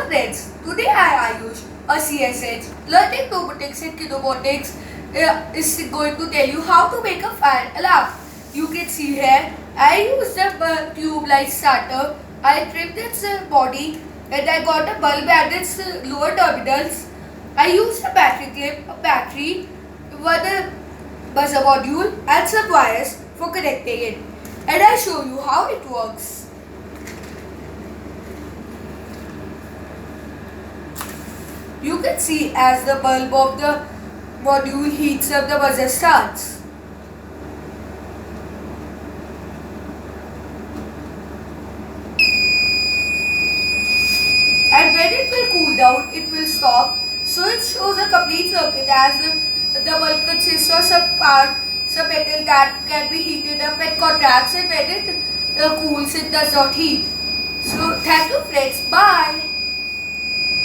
friends, today I Ayush, a CSH, learning robotics and kinemotics, is going to tell you how to make a fire alarm. You can see here, I used a tube light starter, I trimmed its body and I got a bulb at its lower terminals. I used a battery clip, a battery, one buzzer module and some wires for connecting it. And I show you how it works. You can see as the bulb of the module heats up, the buzzer starts. And when it will cool down, it will stop. So it shows a complete circuit as the bulb consists of some metal that can be heated up and contracts, and when it cools, it does not heat. So thank you friends. Bye.